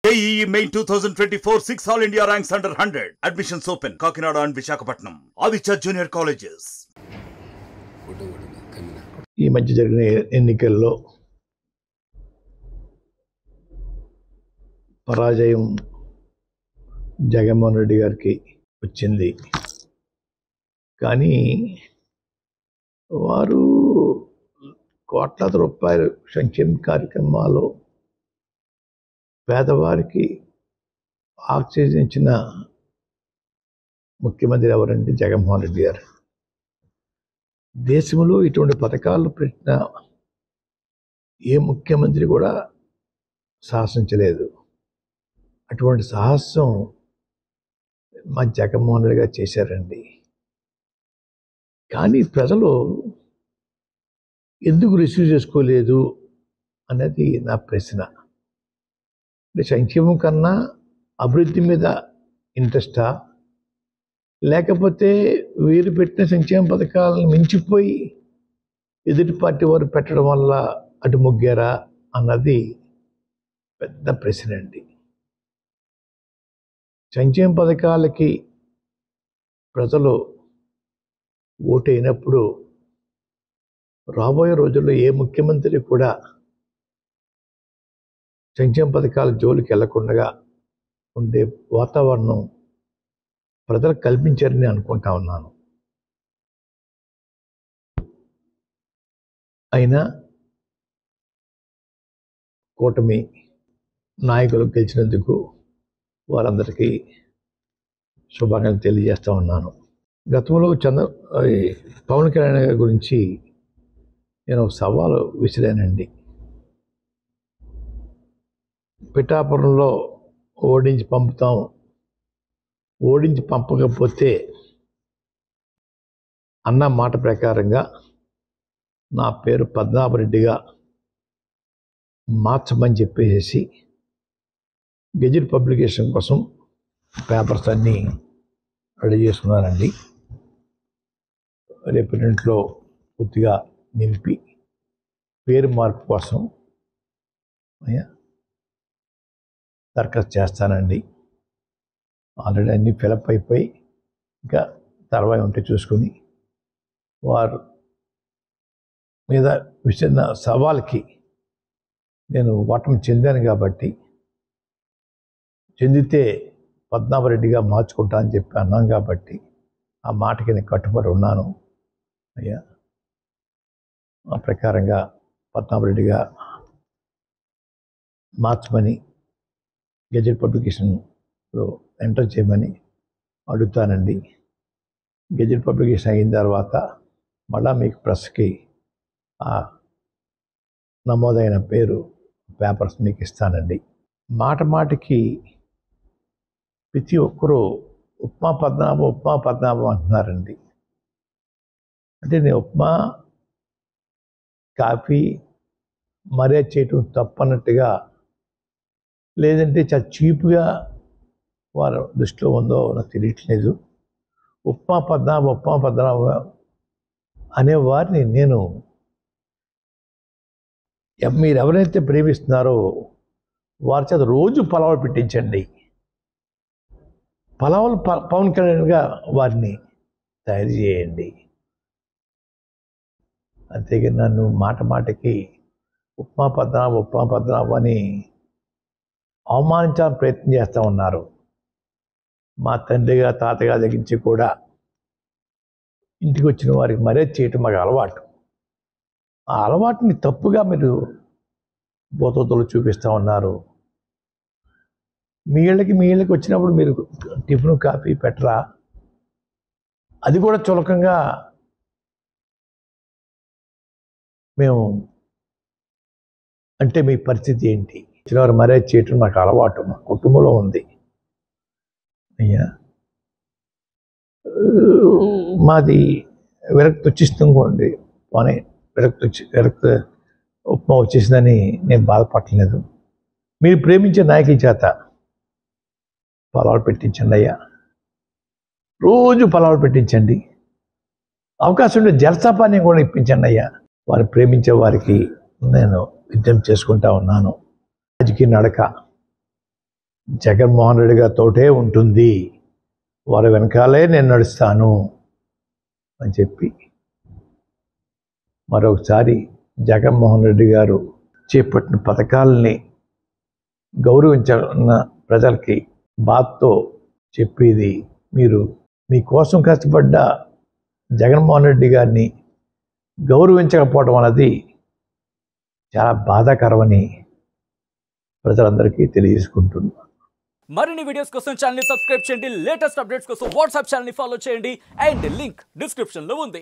JEE Main 2024 6 All India ranks under 100. Admissions open. Kakinada and Visakhapatnam. Aditya Junior Colleges. ఈ మధ్య జరిగిన ఎన్నికల్లో పరాజయం జగన్మోహన్ రెడ్డి గారికి వచ్చింది. కానీ వారు కోట్లాది రూపాయలు సంక్షేమ కార్యక్రమాలు పేదవారికి ఆక్సిజన్ ఇచ్చిన ముఖ్యమంత్రి ఎవరంటే జగన్మోహన్ రెడ్డి గారు. దేశంలో ఇటువంటి పథకాలు పెట్టిన ఏ ముఖ్యమంత్రి కూడా సాహసించలేదు. అటువంటి సాహసం మా జగన్మోహన్ రెడ్డి గారు చేశారండి. కానీ ప్రజలు ఎందుకు రిసీవ్ చేసుకోలేదు అనేది నా ప్రశ్న. సంక్షేమం కన్నా అభివృద్ధి మీద ఇంట్రెస్టా, లేకపోతే వీరు పెట్టిన సంక్షేమ పథకాలను మించిపోయి ఎదుటి పార్టీ వారు పెట్టడం వల్ల అటు మొగ్గారా అన్నది పెద్ద ప్రశ్న అండి. సంక్షేమ పథకాలకి ప్రజలు ఓటైనప్పుడు రాబోయే రోజుల్లో ఏ ముఖ్యమంత్రి కూడా సంక్షేమ పథకాల జోలికి వెళ్లకుండా ఉండే వాతావరణం ప్రజలు కల్పించారని అనుకుంటా ఉన్నాను. అయినా కూటమి నాయకులు గెలిచినందుకు వారందరికీ శుభాకాంక్షలు తెలియజేస్తూ ఉన్నాను. గతంలో పవన్ కళ్యాణ్ గారి గురించి నేను సవాలు విసిరానండి. పిఠాపురంలో ఓడించి పంపుతాం, ఓడించి పంపకపోతే అన్న మాట ప్రకారంగా నా పేరు పద్మనాభరెడ్డిగా మార్చమని చెప్పేసి గెజిట్ పబ్లికేషన్ కోసం పేపర్స్ అన్నీ రెడీ చేసుకున్నానండి. రేపు ఇంట్లో పూర్తిగా నింపి పేరు మార్పు కోసం దరఖాస్తు చేస్తానండి. ఆల్రెడీ అన్నీ ఫిలప్ అయిపోయి ఇంకా తర్వాత ఉంటే చూసుకుని వారు మీద విసిరిన సవాల్కి నేను ఓటమి చెందాను కాబట్టి, చెందితే పద్మనాభరెడ్డిగా మార్చుకుంటా అని చెప్పి అన్నాను కాబట్టి ఆ మాటకి నేను కట్టుబడి ఉన్నాను అయ్యా. ఆ ప్రకారంగా పద్మనాభరెడ్డిగా మార్చమని గెజెట్ పబ్లికేషన్లో ఎంటర్ చేయమని అడుగుతానండి. గెజెట్ పబ్లికేషన్ అయిన తర్వాత మళ్ళా మీకు ప్రెస్కి ఆ నమోదైన పేరు పేపర్స్ మీకు ఇస్తానండి. మాటికి ప్రతి ఒక్కరూ ఉప్మా పద్మనాభం అంటున్నారండి. అంటే నేను ఉప్మా కాఫీ మర్యాద చేయటం తప్పన్నట్టుగా, లేదంటే చాలా చీప్గా వారి దృష్టిలో ఉందో నాకు తెలియట్లేదు. ఉప్మా పద్మనాభం అనేవారిని నేను మీరు ఎవరైతే ప్రేమిస్తున్నారో వారి చేత రోజు పలావులు పెట్టించండి. పలావులు పవన్ కళ్యాణ్గా వారిని తయారు చేయండి. అంతేగాని నన్ను మాటికి ఉప్మా పద్మనాభం అని అవమానించాలని ప్రయత్నం చేస్తూ ఉన్నారు. మా తండ్రిగా తాతగా దగ్గరించి కూడా ఇంటికి వచ్చిన వారికి మర్యాద చేయటం మాకు అలవాటు. ఆ అలవాటుని తప్పుగా మీరు బోతోతలు చూపిస్తూ ఉన్నారు. మీ ఇళ్ళకి వచ్చినప్పుడు మీరు టిఫిన్ కాఫీ పెట్టరా? అది కూడా చులకంగా మేము అంటే మీ పరిస్థితి ఏంటి? చివరి మర్యాద చేయటం మాకు అలవాటు, మా కుటుంబంలో ఉంది అయ్యా. మాది విరక్తి వచ్చేస్తుందండి, పోనీ విరక్తి ఉప్మా వచ్చేసిందని నేను బాధపడలేదు. మీరు ప్రేమించే నాయకుల చేత పలావులు పెట్టించండి అయ్యా. రోజు పలావులు పెట్టించండి. అవకాశం ఉంటే జలసాపాన్ని కూడా ఇప్పించండి అయ్యా. వారు ప్రేమించే వారికి నేను విజ్ఞప్తి చేసుకుంటా ఉన్నాను. రాజకీయ నడక జగన్మోహన్ రెడ్డి గారితోటే ఉంటుంది, వారి వెనకాలే నేను నడుస్తాను అని చెప్పి మరొకసారి జగన్మోహన్ రెడ్డి గారు చేపట్టిన పథకాలని గౌరవించాలన్న ప్రజలకి బాధతో చెప్పేది, మీరు మీకోసం కష్టపడ్డ జగన్మోహన్ రెడ్డి గారిని గౌరవించకపోవడం అన్నది చాలా బాధాకరమని ప్రజలందరికీ తెలియజేసుకుంటున్నాను. మరిన్ని వీడియోస్ కోసం ఛానల్ ని సబ్స్క్రైబ్ చేయండి, లేటెస్ట్ అప్డేట్స్ కోసం వాట్సాప్ ఛానల్ ని ఫాలో చేయండి అండ్ లింక్ డిస్క్రిప్షన్ లో ఉంది.